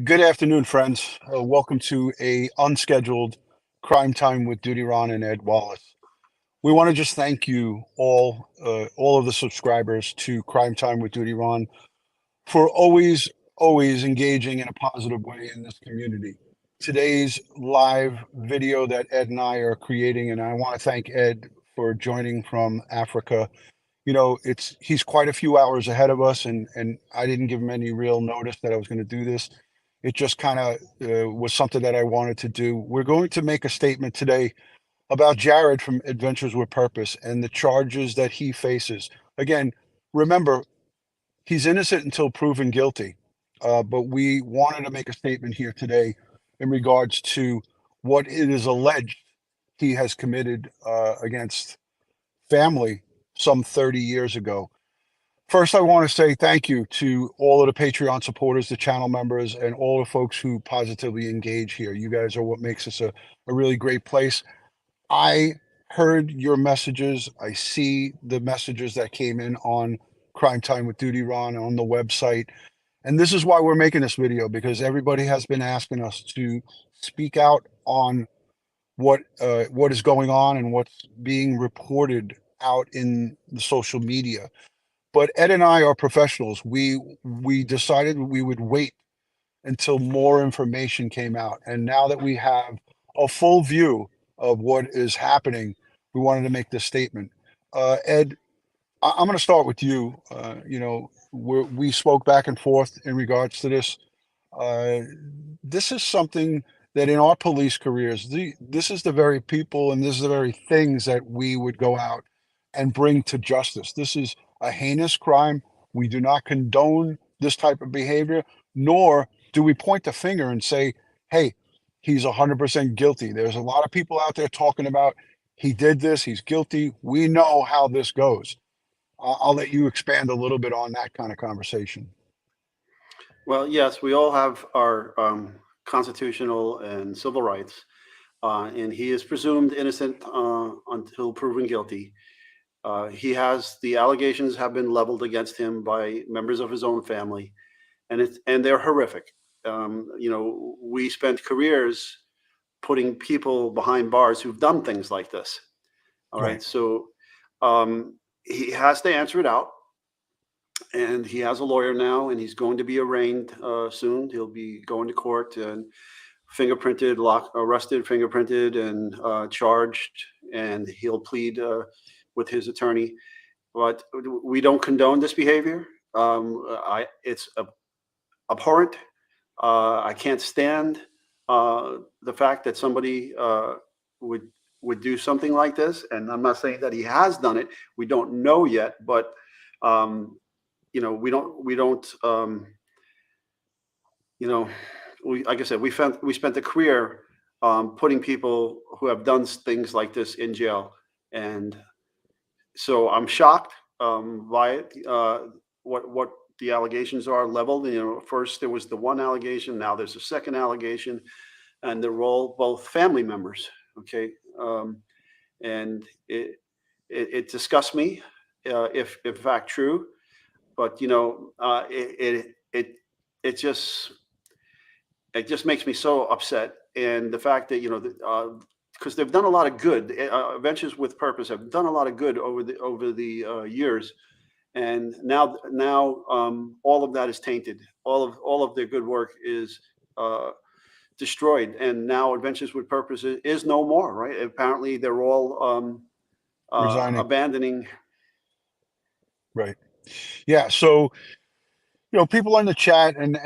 Good afternoon, friends. Welcome to a unscheduled Crime Time with DutyRon and Ed Wallace. We want to just thank you all of the subscribers to Crime Time with DutyRon for always engaging in a positive way in this community. Today's live video that Ed and I are creating, and I want to thank Ed for joining from Africa. You know, he's quite a few hours ahead of us, and I didn't give him any real notice that I was going to do this. It just kind of was something that I wanted to do. We're going to make a statement today about Jared from Adventures with Purpose and the charges that he faces. Again, remember, he's innocent until proven guilty. But we wanted to make a statement here today in regards to what it is alleged he has committed against family some 30 years ago. First, I want to say thank you to all of the Patreon supporters, the channel members, and all the folks who positively engage here. You guys are what makes us a really great place. I heard your messages. I see the messages that came in on Crime Time with DutyRon on the website. And this is why we're making this video, because everybody has been asking us to speak out on what is going on and what's being reported out in the social media. But Ed and I are professionals. We decided we would wait until more information came out. And now that we have a full view of what is happening, we wanted to make this statement. Ed, I'm going to start with you. We spoke back and forth in regards to this. This is something that in our police careers, this is the very people and this is the very things that we would go out and bring to justice. This is a heinous crime. We do not condone this type of behavior, nor do we point the finger and say, hey, he's 100% guilty. There's a lot of people out there talking about he did this, he's guilty. We know how this goes. I'll let you expand a little bit on that kind of conversation. Well, yes, we all have our constitutional and civil rights, and he is presumed innocent until proven guilty. The allegations have been leveled against him by members of his own family, and they're horrific. We spent careers putting people behind bars who've done things like this. All right. So he has to answer it out, and he has a lawyer now, and he's going to be arraigned soon. He'll be going to court and fingerprinted, arrested, fingerprinted, and charged, and he'll plead with his attorney. But we don't condone this behavior. It's abhorrent. I can't stand the fact that somebody would do something like this. And I'm not saying that he has done it. We don't know yet, but like I said, we spent a career putting people who have done things like this in jail, and so I'm shocked by it. What the allegations are leveled. First there was the one allegation, now there's a second allegation, and they're all both family members. Okay, and it disgusts me if in fact true, but it just makes me so upset. And the fact that because they've done a lot of good. Adventures with Purpose have done a lot of good over the years, and now all of that is tainted. All of their good work is destroyed, and now Adventures with Purpose is no more. Right? Apparently, they're all abandoning. Right. Yeah. So, people in the chat and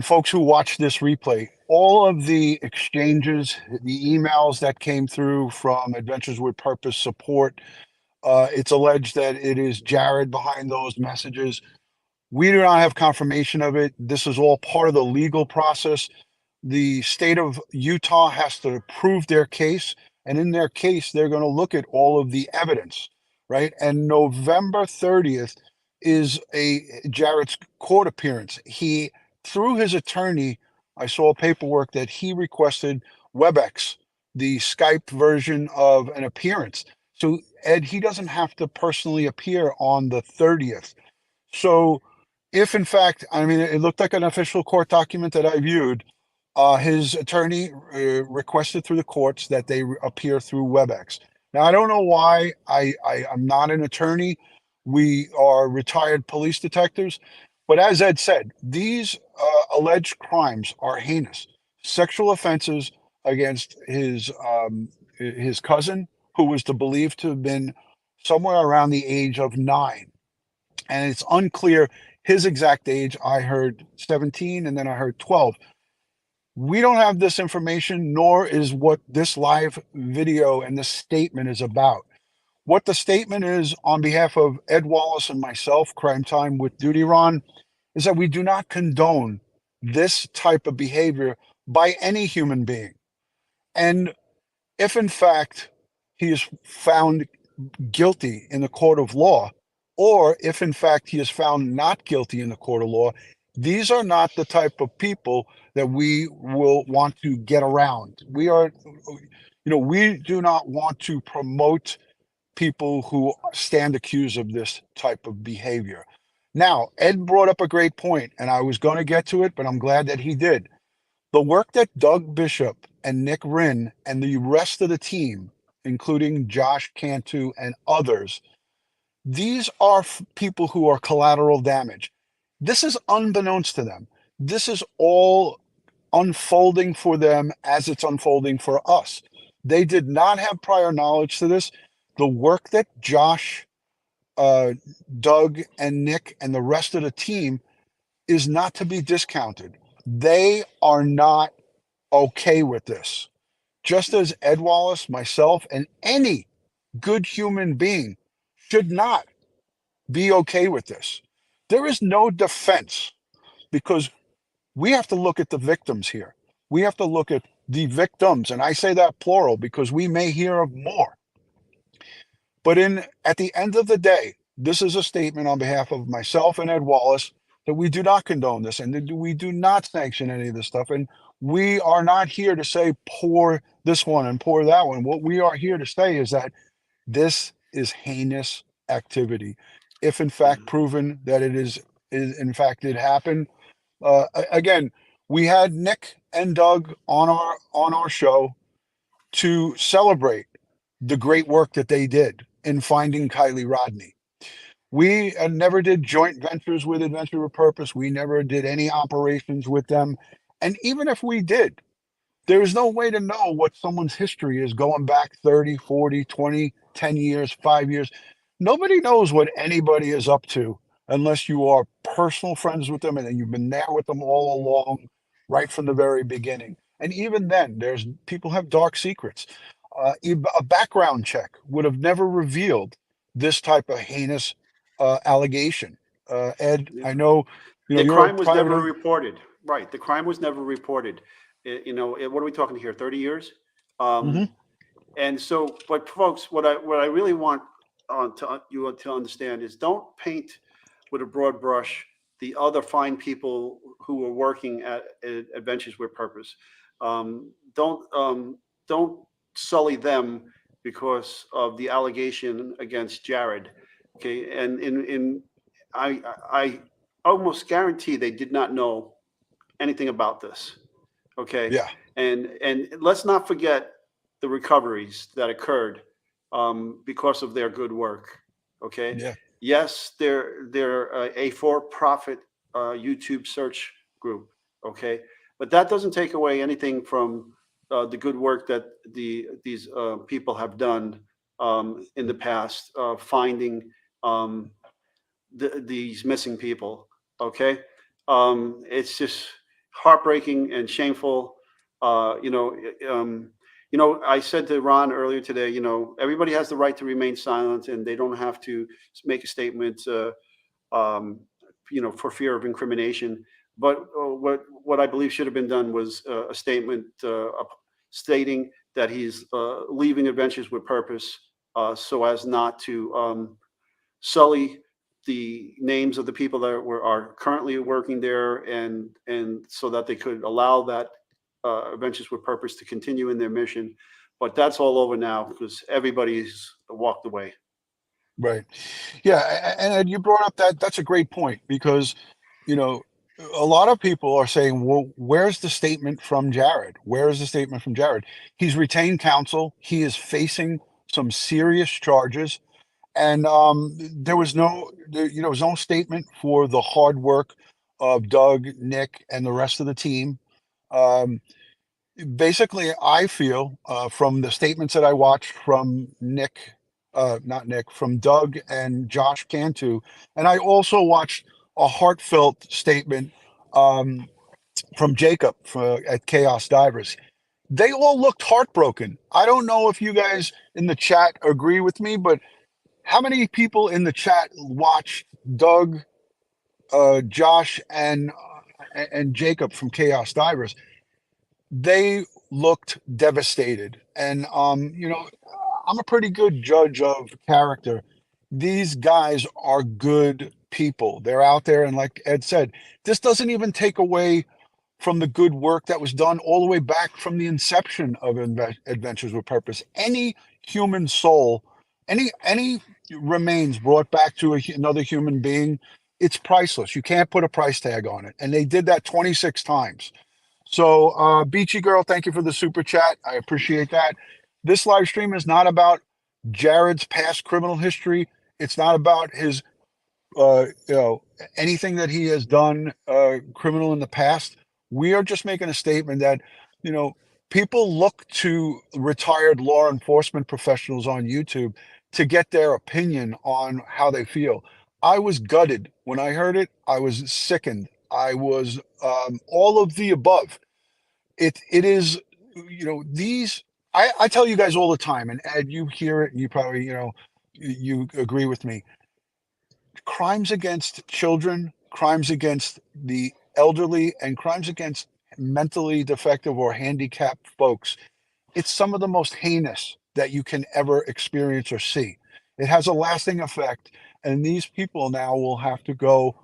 folks who watch this replay, all of the exchanges, the emails that came through from Adventures with Purpose support, it's alleged that it is Jared behind those messages. We do not have confirmation of it. This is all part of the legal process. The state of Utah has to prove their case, and in their case, they're going to look at all of the evidence, right? And November 30th is Jared's court appearance. He, through his attorney, I saw paperwork that he requested WebEx, the Skype version of an appearance. So Ed, he doesn't have to personally appear on the 30th. So if in fact, I mean, it looked like an official court document that I viewed. His attorney requested through the courts that they appear through WebEx. Now, I don't know why. I'm not an attorney. We are retired police detectives. But as Ed said, these alleged crimes are heinous. Sexual offenses against his cousin, who was believed to have been somewhere around the age of 9, and it's unclear his exact age. I heard 17, and then I heard 12. We don't have this information, nor is what this live video and this statement is about. What the statement is on behalf of Ed Wallace and myself, Crime Time with DutyRon, is that we do not condone this type of behavior by any human being. And if in fact he is found guilty in the court of law, or if in fact he is found not guilty in the court of law, these are not the type of people that we will want to get around. We do not want to promote people who stand accused of this type of behavior. Now, Ed brought up a great point, and I was going to get to it, but I'm glad that he did. The work that Doug Bishop and Nick Rinn and the rest of the team, including Josh Cantu and others, these are people who are collateral damage. This is unbeknownst to them. This is all unfolding for them as it's unfolding for us. They did not have prior knowledge to this. The work that Josh, uh, Doug, and Nick and the rest of the team is not to be discounted. They are not okay with this. Just as Ed Wallace, myself, and any good human being should not be okay with this. There is no defense because we have to look at the victims here. We have to look at the victims, and I say that plural because we may hear of more. But at the end of the day, this is a statement on behalf of myself and Ed Wallace that we do not condone this and that we do not sanction any of this stuff. And we are not here to say pour this one and pour that one. What we are here to say is that this is heinous activity. If in fact Mhm. proven that is in fact did happen, again, we had Nick and Doug on our show to celebrate the great work that they did in finding Kylie Rodney. We never did joint ventures with Adventure with Purpose. We never did any operations with them. And even if we did, there is no way to know what someone's history is going back 30, 40, 20, 10 years, 5 years. Nobody knows what anybody is up to unless you are personal friends with them and then you've been there with them all along, right from the very beginning. And even then, there's people have dark secrets. A background check would have never revealed this type of heinous allegation. Ed, Yeah. I know, The you're a crime was never private. reported. Right. The crime was never reported. What are we talking here? 30 years? Um, Mhm. and so, but folks, what I really want you to understand is don't paint with a broad brush the other fine people who are working at Adventures with Purpose. Don't sully them because of the allegation against Jared. Okay, and I almost guarantee they did not know anything about this. Okay, Yeah, and let's not forget the recoveries that occurred because of their good work. Okay, yeah, yes, they're a for-profit YouTube search group. Okay, but that doesn't take away anything from the good work that these people have done in the past, finding um, these missing people. Okay, it's just heartbreaking and shameful. Uh, you know, um, I said to Ron earlier today. Everybody has the right to remain silent, and they don't have to make a statement. Um, for fear of incrimination. But what I believe should have been done was a statement stating that he's leaving Adventures with Purpose, so as not to sully the names of the people that are currently working there, and so that they could allow that Adventures with Purpose to continue in their mission. But that's all over now because everybody's walked away. right. Yeah, and you brought up that's a great point because you know, a lot of people are saying, well, where's the statement from Jared? Where is the statement from Jared? He's retained counsel. He is facing some serious charges. And there was there was no statement for the hard work of Doug, Nick, and the rest of the team. Um, Basically, I feel from the statements that I watched from Nick, not Nick, from Doug and Josh Cantu, and I also watched a heartfelt statement um, from Jacob at Chaos Divers. They all looked heartbroken. I don't know if you guys in the chat agree with me, but how many people in the chat watched Doug, Josh, and Jacob from Chaos Divers? They looked devastated. And I'm a pretty good judge of character. These guys are good people. They're out there, and like Ed said, this doesn't even take away from the good work that was done all the way back from the inception of Adventures with Purpose. Any human soul, any remains brought back to another human being, it's priceless. You can't put a price tag on it. And they did that 26 times. So, Beachy Girl, thank you for the super chat. I appreciate that. This live stream is not about Jared's past criminal history. It's not about his, you know, anything that he has done criminal in the past. We are just making a statement that, you know, people look to retired law enforcement professionals on YouTube to get their opinion on how they feel. I was gutted when I heard it. I was sickened. I was all of the above. It is, you know, these. I tell you guys all the time, and Ed, you hear it, and you probably, you agree with me. Crimes against children, crimes against the elderly, and crimes against mentally defective or handicapped folks, it's some of the most heinous that you can ever experience or see. It has a lasting effect, and these people now will have to go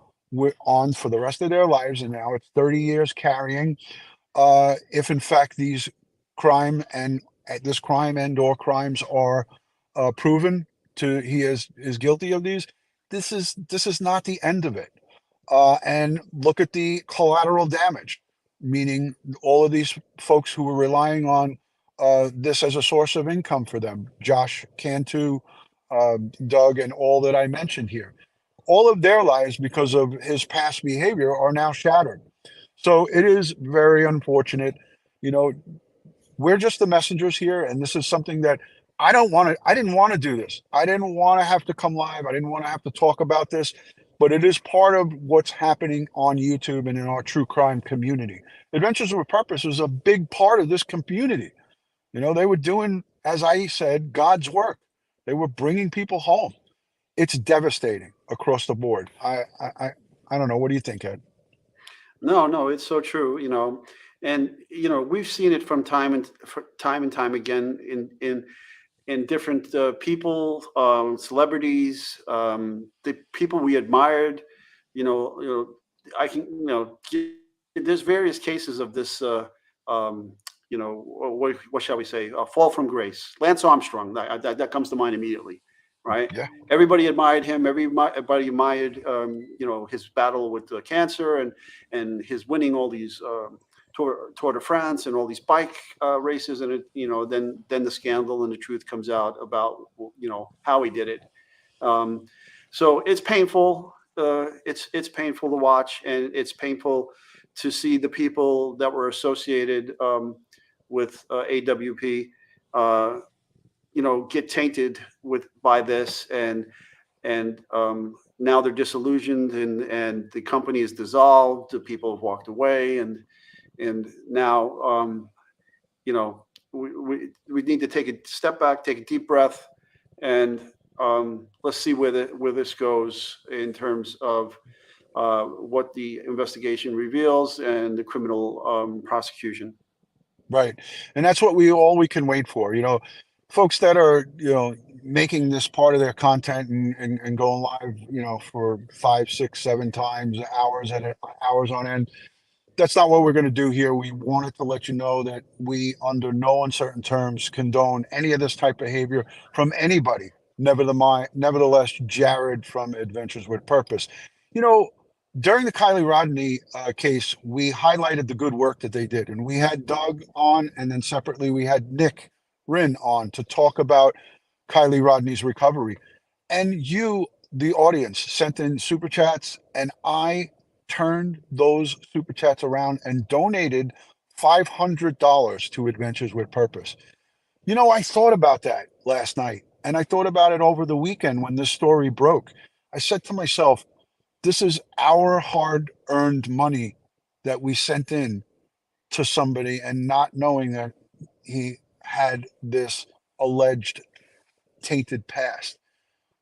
on for the rest of their lives, and now it's 30 years carrying, if in fact these crime and this crime and or crimes are proven to he is guilty of these. This is not the end of it. And look at the collateral damage, meaning all of these folks who were relying on this as a source of income for them. Josh Cantu, Doug, and all that I mentioned here. All of their lives, because of his past behavior, are now shattered. So it is very unfortunate. You know, we're just the messengers here, and this is something that I didn't want to do this. I didn't want to have to come live. I didn't want to have to talk about this, but it is part of what's happening on YouTube and in our true crime community. Adventures with Purpose was a big part of this community. You know, they were doing, as I said, God's work. They were bringing people home. It's devastating across the board. I don't know. What do you think, Ed? No, no, it's so true. And we've seen it from time and time again in different people, celebrities, the people we admired. I can, there's various cases of this. What shall we say? Fall from grace. Lance Armstrong. That comes to mind immediately, right? Yeah. Everybody admired him. Everybody admired, his battle with cancer and his winning all these. Tour de France and all these bike races, and then the scandal and the truth comes out about how he did it. So it's painful. It's painful to watch, and it's painful to see the people that were associated with AWP, get tainted by this, and now they're disillusioned, and the company is dissolved. The people have walked away, and now we need to take a step back, take a deep breath, and let's see where this goes in terms of what the investigation reveals and the criminal prosecution. Right. And that's what we can wait for. You know, folks that are, making this part of their content and going live, for 5, 6, 7 times, hours on end. That's not what we're going to do here. We wanted to let you know that we, under no uncertain terms, condone any of this type of behavior from anybody. Nevertheless, Jared from Adventures with Purpose. You know, during the Kylie Rodney case, we highlighted the good work that they did. And we had Doug on, and then separately, we had Nick Rinn on to talk about Kylie Rodney's recovery. And you, the audience, sent in super chats, and I turned those super chats around and donated $500 to Adventures with Purpose. You know, I thought about that last night, and I thought about it over the weekend when this story broke. I said to myself, this is our hard earned money that we sent in to somebody, and not knowing that he had this alleged tainted past.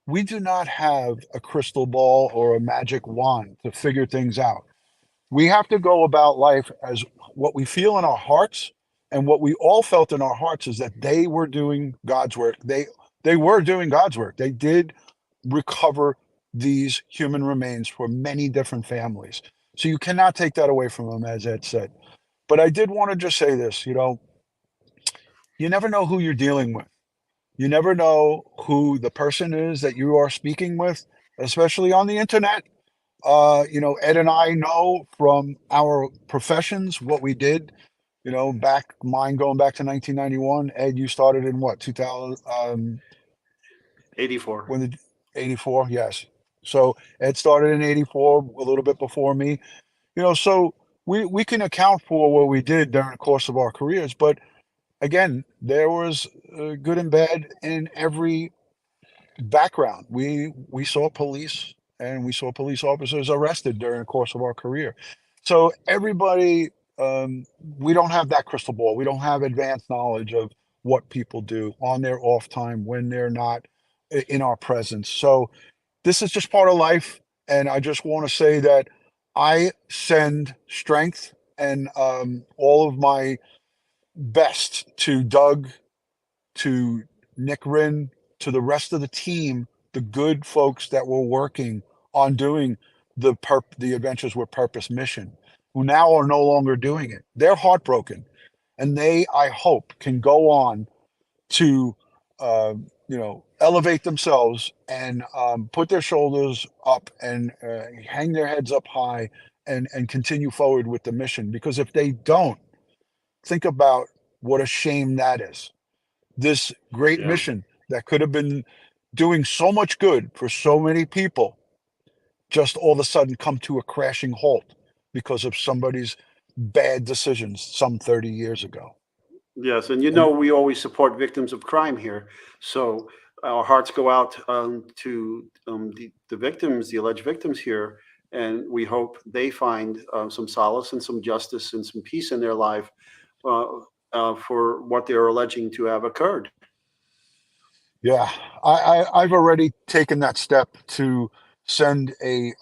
We do not have a crystal ball or a magic wand to figure things out. We have to go about life as what we feel in our hearts, and what we all felt in our hearts is that they were doing God's work. They were doing God's work. They did recover these human remains for many different families. So you cannot take that away from them, as Ed said. But I did want to just say this, you never know who you're dealing with. You never know who the person is that you are speaking with, especially on the internet. Ed and I know from our professions what we did. Mine going back to 1991. Ed, you started in what, 2000? 84. When the 84? Yes. So Ed started in 84, a little bit before me. So we can account for what we did during the course of our careers, but again, there was good and bad in every background. We saw police, and we saw police officers arrested during the course of our career. So everybody, we don't have that crystal ball. We don't have advanced knowledge of what people do on their off time when they're not in our presence. So this is just part of life, and I just want to say that I send strength and all of my best to Doug, to Nick Rinn, to the rest of the team, the good folks that were working on doing the Adventures with Purpose mission, who now are no longer doing it. They're heartbroken, and they, I hope, can go on to elevate themselves and put their shoulders up and hang their heads up high and continue forward with the mission. Because if they don't, think about what a shame that is. This great Yeah. mission that could have been doing so much good for so many people just all of a sudden come to a crashing halt because of somebody's bad decisions some 30 years ago. Yes, and And we always support victims of crime here. So our hearts go out to the victims, the alleged victims here, and we hope they find some solace and some justice and some peace in their life uh, for what they're alleging to have occurred. yeah, I've already taken that step to send a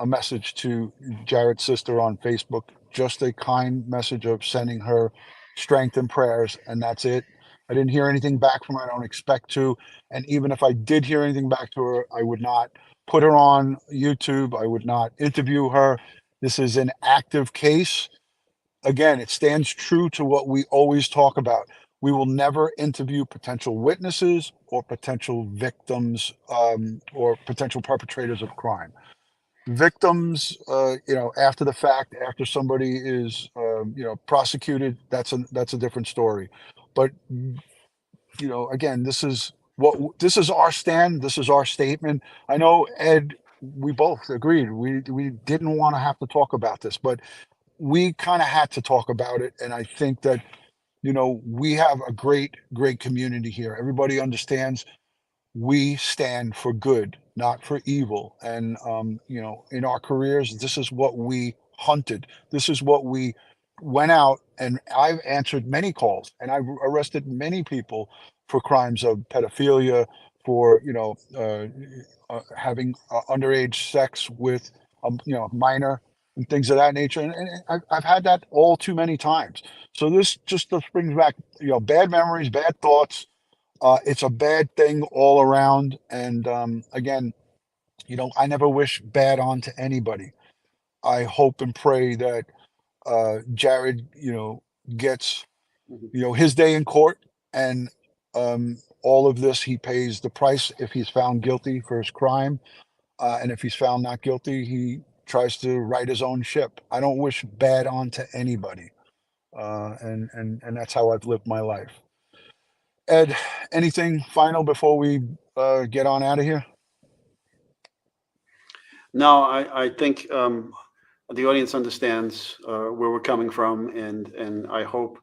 message to Jared's sister on Facebook, just a kind message of sending her strength and prayers, and that's it. I didn't hear anything back from her. I don't expect to. And even if I did hear anything back to her, I would not put her on YouTube. I would not interview her. This is an active case. Again, it stands true to what we always talk about. We will never interview potential witnesses or potential victims, or potential perpetrators of crime. Victims, after the fact, after somebody is, prosecuted, that's a different story. But again, this is our stand. This is our statement. I know, Ed, we both agreed. We didn't want to have to talk about this, but we kind of had to talk about it. And I think that, we have a great, great community here. Everybody understands we stand for good, not for evil. And, in our careers, this is what we hunted. This is what we went out, and I've answered many calls, and I've arrested many people for crimes of pedophilia, for, having underage sex with, minor and things of that nature. And I've had that all too many times. So this just brings back, bad memories, bad thoughts. It's a bad thing all around. And again, I never wish bad on to anybody. I hope and pray that Jared, gets, Mhm. his day in court, and all of this, he pays the price if he's found guilty for his crime. And if he's found not guilty, he tries to right his own ship. I don't wish bad on to anybody. And that's how I've lived my life. Ed, anything final before we get on out of here? No, I think the audience understands where we're coming from, and I hope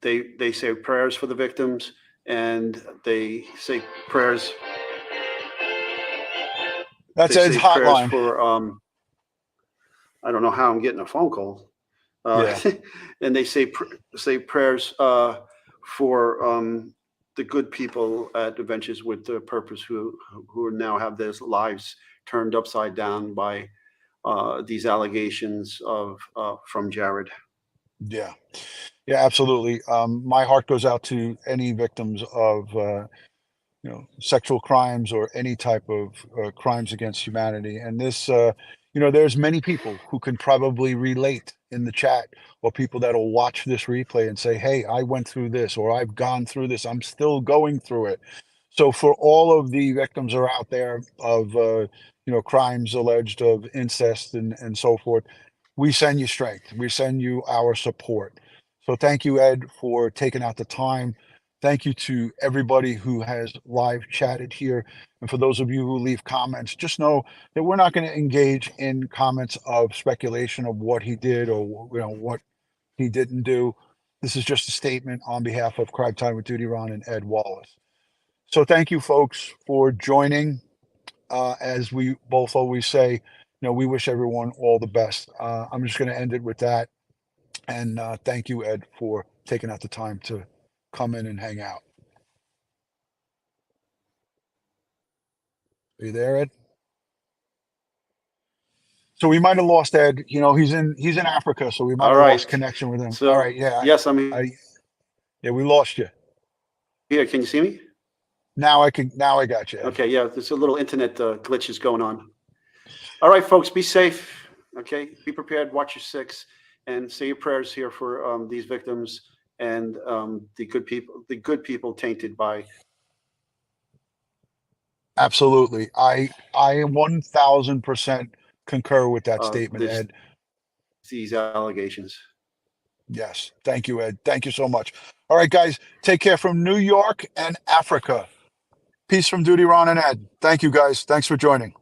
they say prayers for the victims, and they say prayers. That's They Ed's say prayers hotline. for. I don't know how I'm getting a phone call. Yeah. And they say prayers for the good people at Adventures with the Purpose who now have their lives turned upside down by these allegations of from Jared. Yeah. Yeah, absolutely. My heart goes out to any victims of sexual crimes or any type of crimes against humanity. And this, there's many people who can probably relate in the chat, or people that'll watch this replay and say, hey, I went through this, or I've gone through this, I'm still going through it. So for all of the victims are out there of crimes alleged of incest and so forth, we send you strength, we send you our support. So thank you, Ed, for taking out the time. Thank you to everybody who has live chatted here. And for those of you who leave comments, just know that we're not going to engage in comments of speculation of what he did or what he didn't do. This is just a statement on behalf of Crime Time with DutyRon and Ed Wallace. So thank you, folks, for joining. As we both always say, we wish everyone all the best. I'm just going to end it with that. And thank you, Ed, for taking out the time to come in and hang out. Are you there, Ed? So we might have lost Ed. He's in Africa, so we might All have lost right. connection with him. So All right, yeah. yes, I'm Yeah, we lost you. here. Can you see me? Now I got you, Ed. Okay. Yeah. There's a little internet glitches going on. All right, folks. Be safe. Okay. Be prepared. Watch your six, and say your prayers here for these victims and the good people tainted by. Absolutely. I 1000% concur with that statement, Ed. These allegations. Yes. Thank you, Ed. Thank you so much. All right, guys. Take care from New York and Africa. Peace from DutyRon and Ed. Thank you, guys. Thanks for joining.